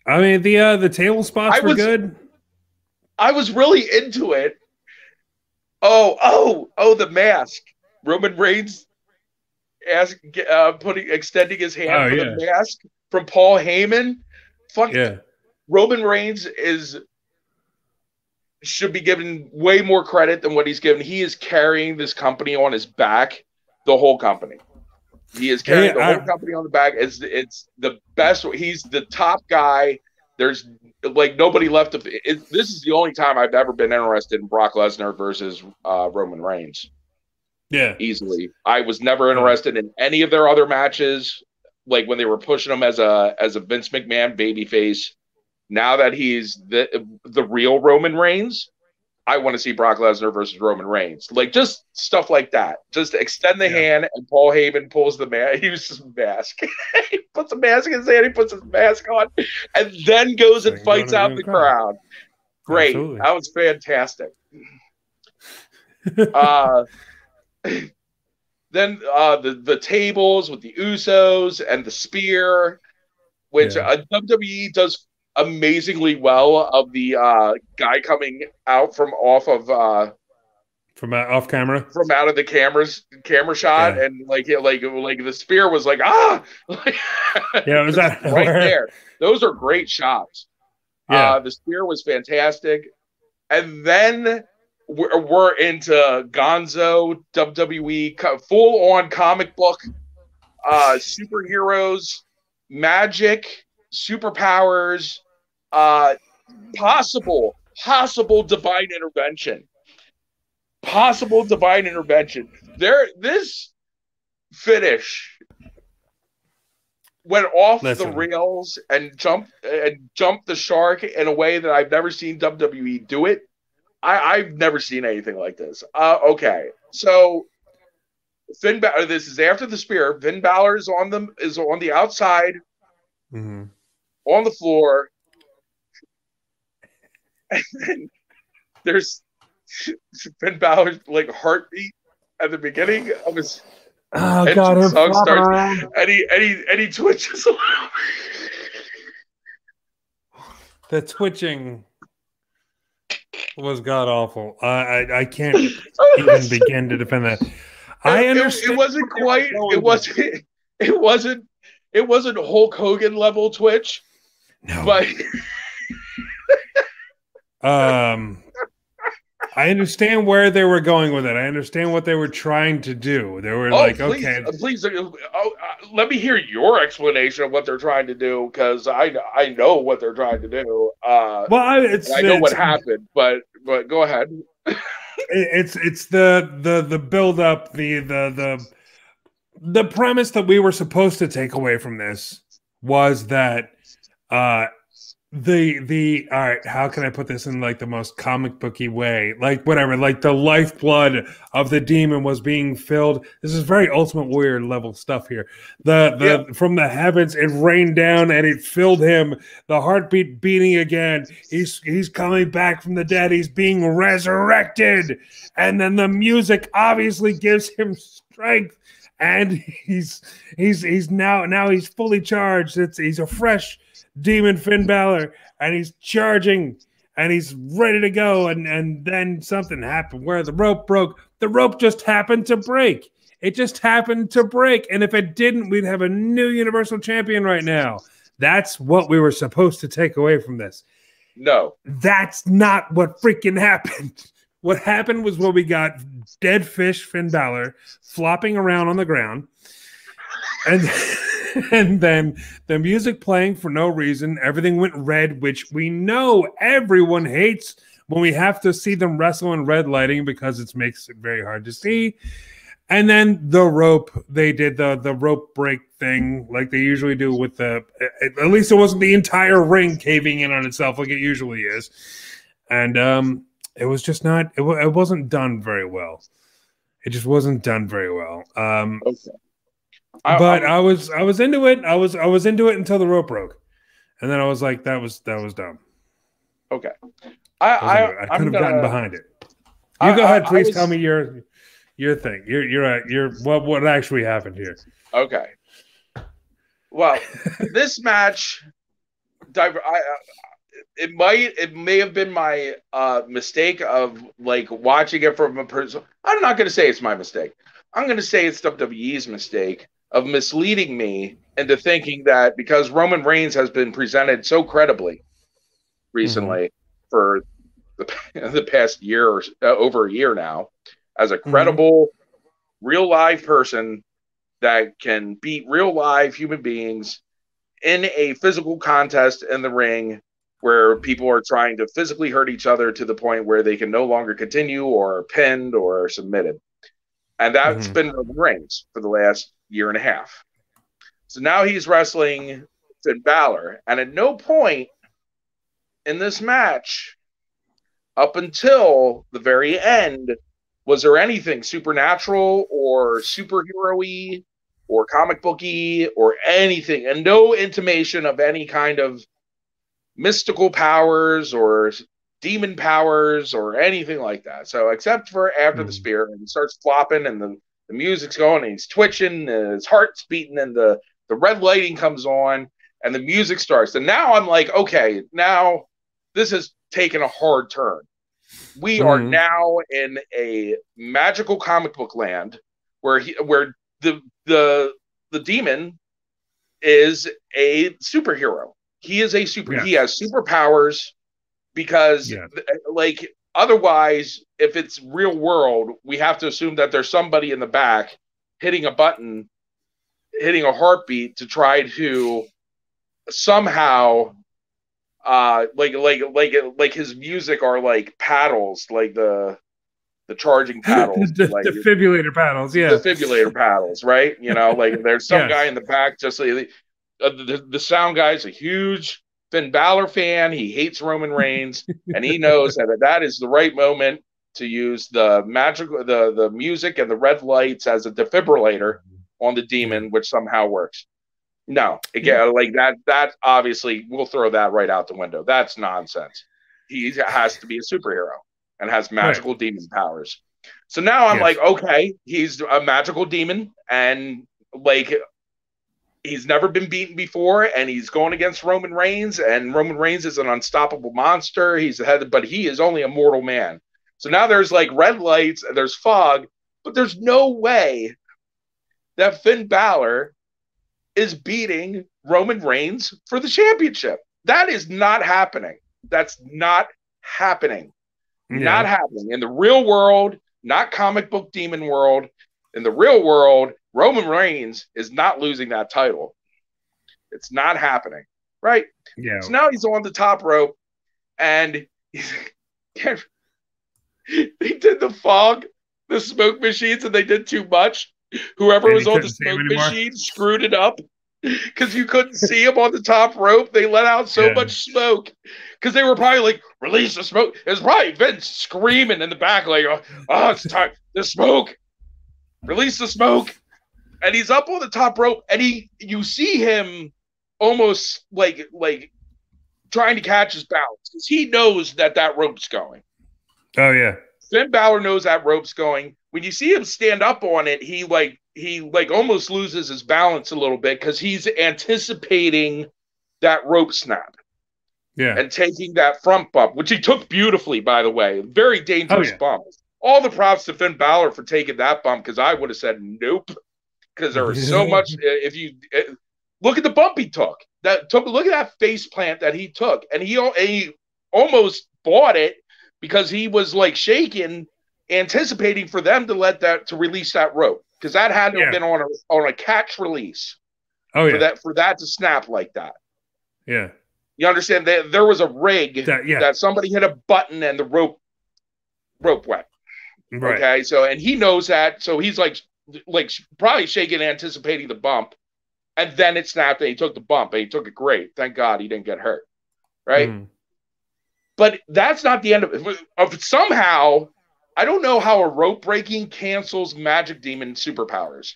I mean, the table spots were good. I was really into it. Oh, the mask. Roman Reigns extending his hand for the mask from Paul Heyman. Roman Reigns should be given way more credit than what he's given. He is carrying this company on his back, the whole company. He is carrying the whole company on the back. It's the best. He's the top guy. There's like nobody left. This is the only time I've ever been interested in Brock Lesnar versus Roman Reigns. Yeah, easily. I was never interested in any of their other matches. Like when they were pushing him as a Vince McMahon babyface. Now that he's the real Roman Reigns, I want to see Brock Lesnar versus Roman Reigns. Like just stuff like that. Just extend the hand, and Paul Heyman pulls the mask. He uses his mask. He puts a mask in his hand. He puts his mask on, and then goes and fights out the crowd. Great. Absolutely. That was fantastic. Then the tables with the Usos and the spear, which WWE does amazingly well, of the guy coming out from off of off camera, from out of the camera shot, and like the spear was like it was that right there. Those are great shots. The spear was fantastic, and then we're into Gonzo WWE full on comic book superheroes, magic, superpowers, possible divine intervention. This finish went off the rails and jumped the shark in a way that I've never seen WWE do it. I've never seen anything like this. Okay, so Finn Balor. This is after the spear. Finn Balor is on the outside, on the floor, and then there's Finn Balor's like heartbeat at the beginning of his. Oh God! Him song starts, and he twitches a little. The twitching was god awful. I can't even begin to defend that. I understand. It wasn't quite. It wasn't Hulk Hogan level twitch. No. But I understand where they were going with it. I understand what they were trying to do. They were please, let me hear your explanation of what they're trying to do, because I know what they're trying to do. I know what happened, but go ahead. It's the build up, the premise that we were supposed to take away from this was that the all right, how can I put this in like the most comic booky way? Like whatever, like the lifeblood of the demon was being filled. This is very Ultimate Warrior level stuff here. The from the heavens it rained down and it filled him. The heartbeat beating again. He's coming back from the dead. He's being resurrected. And then the music obviously gives him strength. And he's now he's fully charged. He's a fresh Demon Finn Balor, and he's charging, and he's ready to go, and then something happened where the rope broke. The rope just happened to break. It just happened to break, and if it didn't, we'd have a new Universal Champion right now. That's what we were supposed to take away from this. No. That's not what freaking happened. What happened was when we got dead fish Finn Balor flopping around on the ground, and then the music playing for no reason. Everything went red, which we know everyone hates when we have to see them wrestle in red lighting because it makes it very hard to see. And then the rope, they did the rope break thing like they usually do with at least it wasn't the entire ring caving in on itself like it usually is. And it was just not, it wasn't done very well. It just wasn't done very well. Okay. But I was into it. I was into it until the rope broke, and then I was like, that was dumb. Okay, I could have gotten behind it. You go ahead, please. Tell me your thing. Your what actually happened here? Okay. Well, this match, it may have been my mistake of like watching it from a person. I'm not going to say it's my mistake. I'm going to say it's WWE's mistake of misleading me into thinking that because Roman Reigns has been presented so credibly recently for the past year or over a year now as a credible real live person that can beat real live human beings in a physical contest in the ring where people are trying to physically hurt each other to the point where they can no longer continue or are pinned or submitted. And that's been Roman Reigns for the last year and a half. So now he's wrestling Finn Balor. And at no point in this match, up until the very end, was there anything supernatural or superhero-y or comic booky or anything. And no intimation of any kind of mystical powers or demon powers or anything like that. So except for after the spear, and he starts flopping and the music's going and he's twitching and his heart's beating and the red lighting comes on and the music starts. And now I'm like, okay, now this has taken a hard turn. We are now in a magical comic book land where the demon is a superhero. He is a he has superpowers. Because, like, otherwise, if it's real world, we have to assume that there's somebody in the back hitting a button, hitting a heartbeat to try to somehow, like his music are like paddles, like the charging paddles, like defibrillator paddles, defibrillator paddles, right? You know, like there's some guy in the back, just like the sound guy's a huge Finn Balor fan. He hates Roman Reigns, and he knows that is the right moment to use the the music and the red lights as a defibrillator on the demon, which somehow works. No, again, like that obviously we'll throw that right out the window. That's nonsense. He has to be a superhero and has magical demon powers. So now I'm like, okay, he's a magical demon, and like he's never been beaten before, and he's going against Roman Reigns, and Roman Reigns is an unstoppable monster. But he is only a mortal man. So now there's like red lights, and there's fog, but there's no way that Finn Balor is beating Roman Reigns for the championship. That is not happening. That's not happening. Not happening. In the real world, not comic book demon world, in the real world, Roman Reigns is not losing that title. It's not happening, right? Yeah. So now he's on the top rope, and they did the fog, the smoke machines, and they did too much. Whoever was on the smoke machine screwed it up. because you couldn't see him on the top rope. They let out so much smoke because they were probably like, release the smoke. It was probably Vince screaming in the back like, oh, it's time. The smoke. Release the smoke. And he's up on the top rope, and you see him almost like trying to catch his balance because he knows that rope's going. Oh yeah. Finn Balor knows that rope's going. When you see him stand up on it, he almost loses his balance a little bit because he's anticipating that rope snap. Yeah. And taking that front bump, which he took beautifully, by the way. Very dangerous bump. All the props to Finn Balor for taking that bump because I would have said nope. Because there was so much. If you look at the bump he took, look at that face plant that he took, and he almost bought it because he was like shaking, anticipating for them to release that rope because that had to have been on a catch release. For that to snap like that. Yeah, you understand that there was a rig that somebody hit a button and the rope went. Right. Okay, so and he knows that, so he's like probably shaking, anticipating the bump, and then it snapped and he took the bump and he took it great. Thank God he didn't get hurt. Right. But that's not the end of it. Somehow, I don't know how a rope breaking cancels Magic Demon superpowers.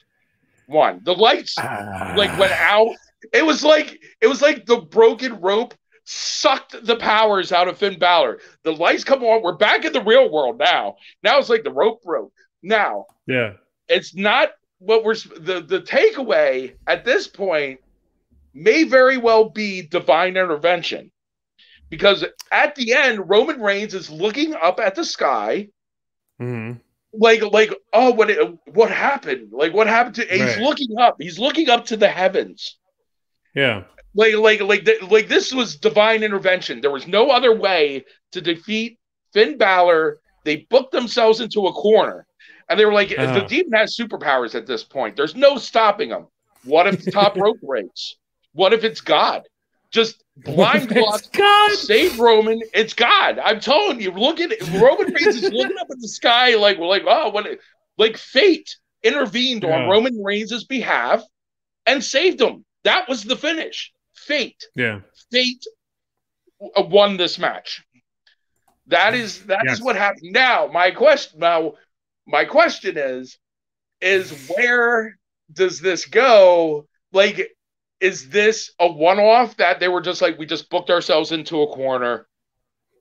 One, the lights went out. It was like the broken rope sucked the powers out of Finn Balor. The lights come on. We're back in the real world now. Now it's like the rope broke. Now, it's not what the takeaway at this point may very well be divine intervention. Because at the end, Roman Reigns is looking up at the sky, like, oh, what happened? Like, what happened to? He's looking up. He's looking up to the heavens. Yeah, like this was divine intervention. There was no other way to defeat Finn Balor. They booked themselves into a corner, and they were like, the Demon has superpowers at this point. There's no stopping him. What if the top rope breaks? What if it's God? Just blind block, save Roman. It's God. I'm telling you. Look at it. Roman Reigns is looking up at the sky like oh, what? Like fate intervened on Roman Reigns' behalf and saved him. That was the finish. Fate. Yeah. Fate won this match. That is what happened. Now, my question is where does this go? Like, is this a one-off that they were just like, we just booked ourselves into a corner,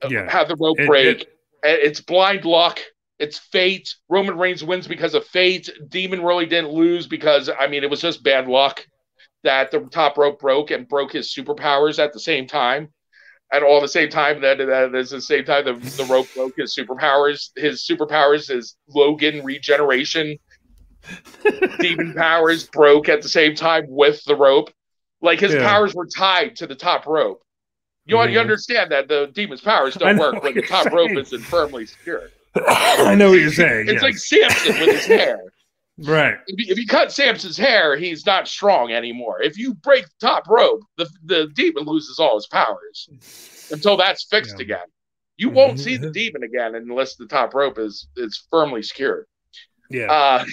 have the rope break? It's blind luck. It's fate. Roman Reigns wins because of fate. Demon really didn't lose because, I mean, it was just bad luck that the top rope broke and broke his superpowers at the same time. And all at the same time, that is the same time the rope broke his superpowers. His superpowers is Logan regeneration. Demon powers broke at the same time with the rope. Like his powers were tied to the top rope. You understand that the demon's powers don't work when the top rope isn't firmly secured. I know what you're saying. It's like Samson with his hair. Right. If you cut Samson's hair, he's not strong anymore. If you break the top rope, the demon loses all his powers until that's fixed again. You won't see the demon again unless the top rope is firmly secured. Yeah.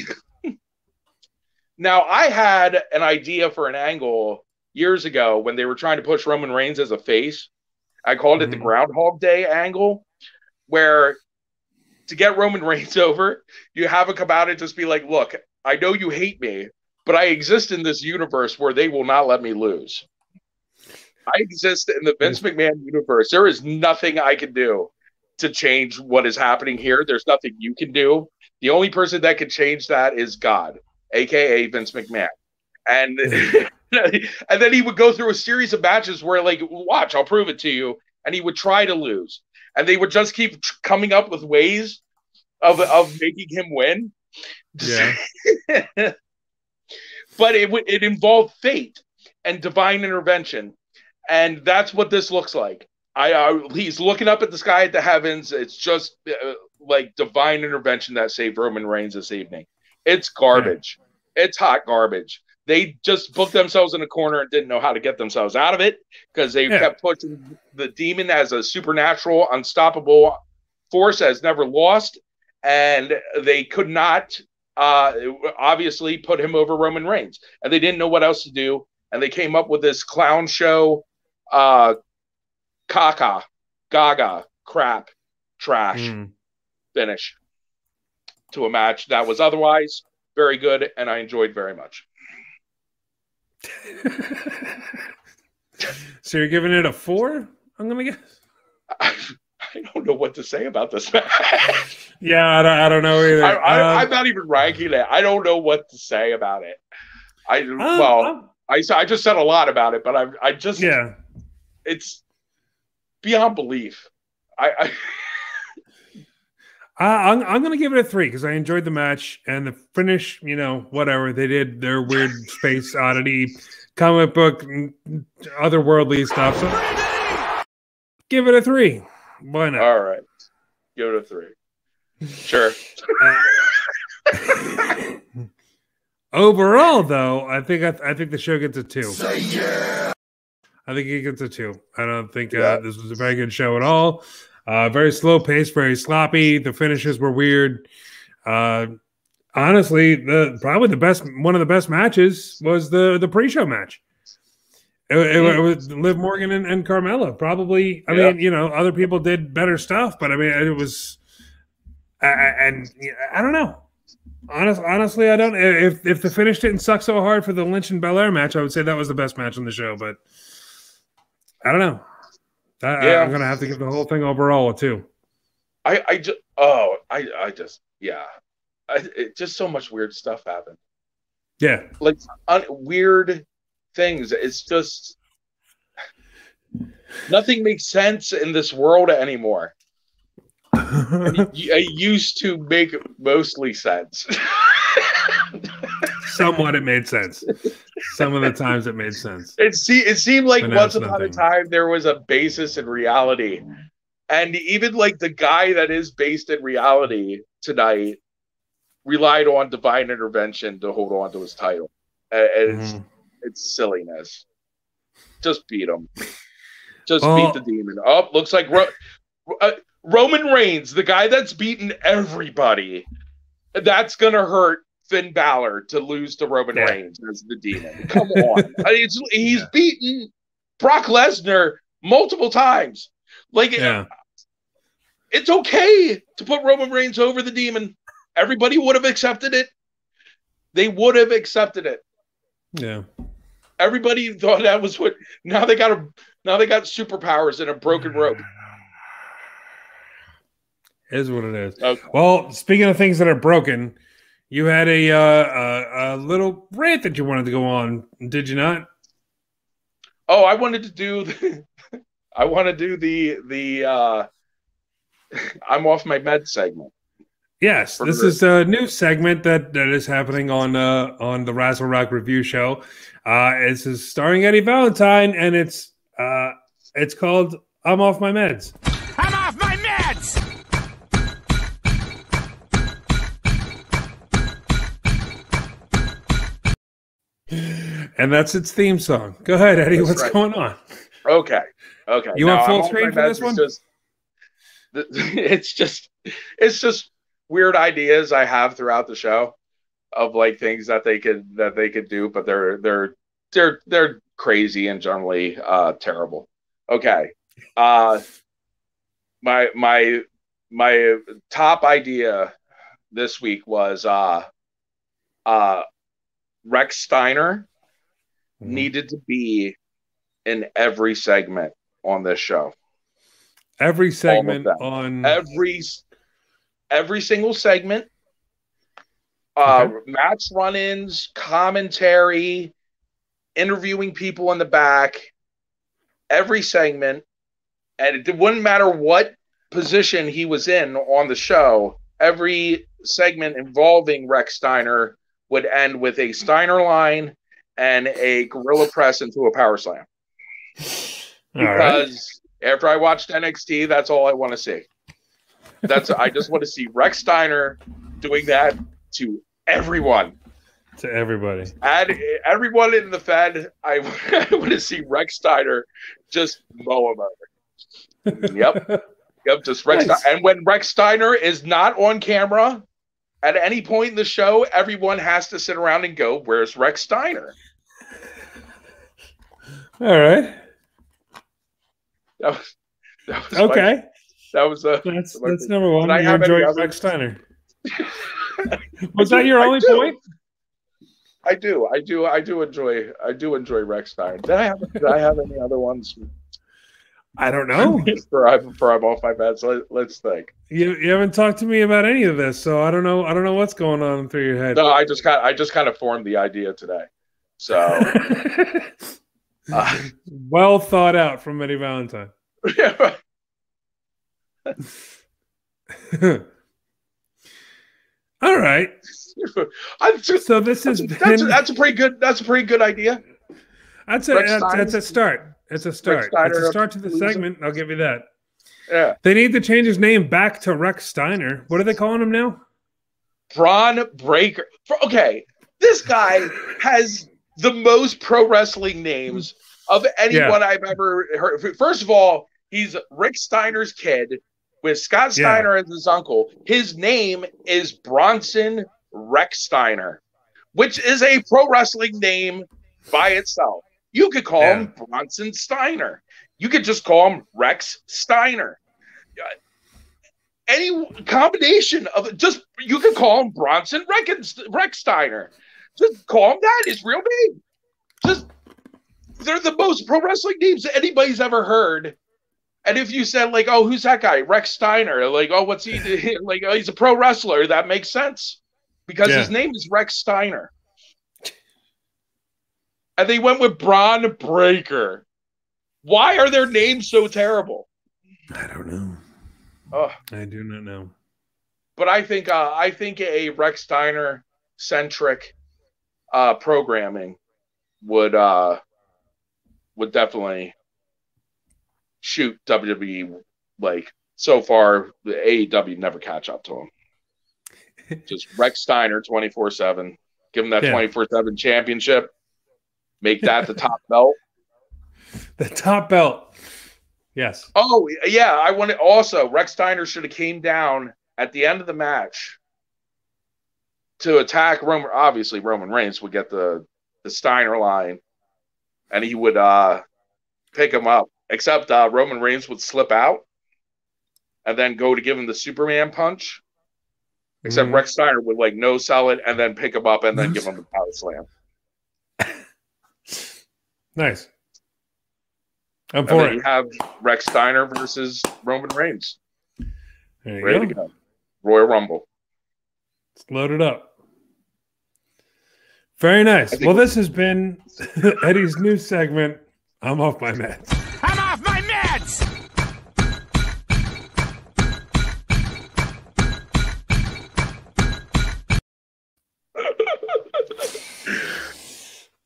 Now, I had an idea for an angle years ago when they were trying to push Roman Reigns as a face. I called it the Groundhog Day angle, where to get Roman Reigns over, you have him come out and just be like, look, I know you hate me, but I exist in this universe where they will not let me lose. I exist in the Vince McMahon universe. There is nothing I can do to change what is happening here. There's nothing you can do. The only person that can change that is God, a.k.a. Vince McMahon. And and then he would go through a series of matches where, like, watch, I'll prove it to you. And he would try to lose. And they would just keep coming up with ways of making him win. Yeah. But it involved fate and divine intervention. And that's what this looks like. He's looking up at the sky at the heavens. It's just like divine intervention that saved Roman Reigns this evening. It's garbage. Yeah. It's hot garbage. They just booked themselves in a corner and didn't know how to get themselves out of it because they kept pushing the demon as a supernatural, unstoppable force that's never lost. And they could not obviously put him over Roman Reigns. And they didn't know what else to do. and they came up with this clown show, caca, gaga, crap, trash finish to a match that was otherwise very good, and I enjoyed very much. So you're giving it a 4? I'm gonna guess. I don't know what to say about this match. Yeah, I don't know either. I'm not even ranking it. I don't know what to say about it. I just said a lot about it, but it's beyond belief. I'm going to give it a 3 because I enjoyed the match and the finish. You know, whatever they did, their weird space oddity, comic book, otherworldly stuff. So give it a 3. Why not? All right, give it a 3. Sure. Overall, though, I think the show gets a 2. I think it gets a 2. I don't think this was a very good show at all. Very slow pace, very sloppy. The finishes were weird. Honestly, one of the best matches was the pre-show match. It was Liv Morgan and Carmella. Probably, I mean, you know, other people did better stuff, but I mean, it was, and I don't know. Honestly, I don't. If the finish didn't suck so hard for the Lynch and Bel-Air match, I would say that was the best match on the show. But I don't know. I'm gonna have to give the whole thing overall a 2. Just so much weird stuff happened. Yeah, like weird things. It's just nothing makes sense in this world anymore. It used to make mostly sense. Somewhat it made sense. Some of the times it made sense. It seemed like once upon a time there was a basis in reality. And even like the guy that is based in reality tonight relied on divine intervention to hold on to his title. And it's silliness. Just beat him. Just beat the demon. Oh, looks like Roman Reigns, the guy that's beaten everybody. That's going to hurt Finn Balor to lose to Roman Reigns as the demon. Come on. He's beaten Brock Lesnar multiple times. Like, it's okay to put Roman Reigns over the demon. Everybody would have accepted it. They would have accepted it. Yeah. Everybody thought that was what. Now they got superpowers and a broken rope. Is what it is. Okay. Well, speaking of things that are broken, you had a little rant that you wanted to go on, did you not? Oh, I wanted to do the I'm off my med segment. Yes, this is a new segment that is happening on the Rassle Rock Review Show. This is starring Eddie Valentine, and it's called "I'm Off My Meds." I'm off my meds. And that's its theme song. Go ahead, Eddie. What's going on? Okay. You want full screen for this one? It's just weird ideas I have throughout the show of like things that they could do, but they're crazy and generally terrible. Okay. My top idea this week was Rex Steiner needed to be in every segment on this show. Every segment on every single segment. Match run-ins, commentary, interviewing people in the back, every segment, and it wouldn't matter what position he was in on the show, every segment involving Rex Steiner would end with a Steiner line and a gorilla press into a power slam. Because after I watched NXT, that's all I want to see. I just want to see Rex Steiner doing that to everyone. To everybody. And everyone in the Fed, I want to see Rex Steiner just mow him over. Yep, just Rex Steiner. And when Rex Steiner is not on camera, at any point in the show, everyone has to sit around and go, "Where's Rex Steiner?" All right. That was Okay. That's number one. Did I You have any enjoy others? Rex Steiner. Was that your only point? I do enjoy Rex Steiner. Did I have any other ones? I don't know. for I'm off my bed. So let's think. You haven't talked to me about any of this, so I don't know what's going on through your head. No, I just kind of formed the idea today. So well thought out from Eddie Valentine. All right. So this is that's a pretty good idea. That's a start. It's a start. It's a start to the segment. I'll give you that. Yeah. They need to change his name back to Rex Steiner. What are they calling him now? Braun Breaker. Okay, this guy has the most pro wrestling names of anyone I've ever heard. First of all, he's Rick Steiner's kid with Scott Steiner as his uncle. His name is Bronson Rex Steiner, which is a pro wrestling name by itself. You could call him Bronson Steiner. You could just call him Rex Steiner. Any combination of you could call him Bronson Rex Steiner. Just call him that, his real name. They're the most pro wrestling names anybody's ever heard. And if you said, like, oh, who's that guy? Rex Steiner. Like, oh, what's he? Like, oh, he's a pro wrestler. That makes sense. Because his name is Rex Steiner. And they went with Braun Breaker. Why are their names so terrible? I don't know. I do not know. But I think a Rex Steiner centric programming would definitely shoot WWE. Like, so far, the AEW never catch up to him. Just Rex Steiner 24/7. Give him that 24/7 championship. Make that the top belt. The top belt. Yes. Oh, yeah. I want it also. Rex Steiner should have came down at the end of the match to attack Roman. Obviously, Roman Reigns would get the Steiner line, and he would pick him up. Except Roman Reigns would slip out and then go to give him the Superman punch. Except Rex Steiner would like no sell it and then pick him up and then give him the power slam. Nice. And then you have Rex Steiner versus Roman Reigns. Ready to go. Royal Rumble. Let's load it up. Very nice. Well, this has been Eddie's new segment. I'm off my meds. I'm off my meds!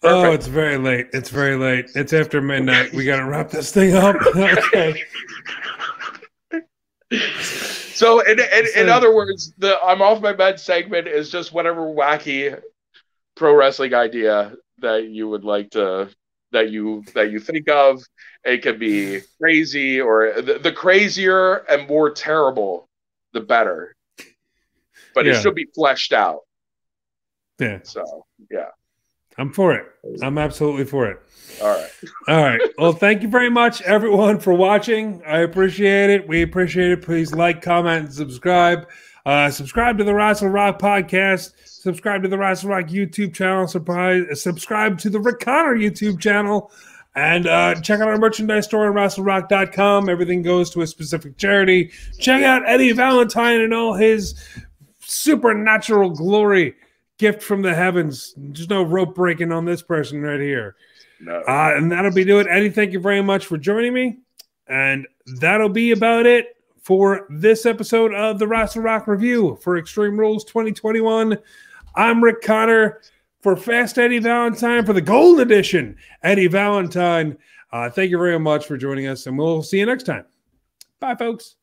Oh, it's very late. It's very late. It's after midnight. We got to wrap this thing up. Okay. So, in other words, the I'm off my bed segment is just whatever wacky pro wrestling idea that you would like to that you think of. It could be crazy, or the crazier and more terrible, the better. But it should be fleshed out. Yeah. So, yeah. I'm for it. I'm absolutely for it. All right. All right. Well, thank you very much, everyone, for watching. I appreciate it. We appreciate it. Please like, comment, and subscribe. Subscribe to the Rassle Rock podcast. Subscribe to the Rassle Rock YouTube channel. Subscribe to the Rick Connor YouTube channel. And check out our merchandise store at RassleRock.com. Everything goes to a specific charity. Check out Eddie Valentine and all his supernatural glory. Gift from the heavens. There's no rope breaking on this person right here. No. And that'll be it. Eddie, thank you very much for joining me. And that'll be about it for this episode of the Rassle Rock Review for Extreme Rules 2021. I'm Rick Connor for Fast Eddie Valentine for the Gold Edition. Eddie Valentine, thank you very much for joining us, and we'll see you next time. Bye, folks.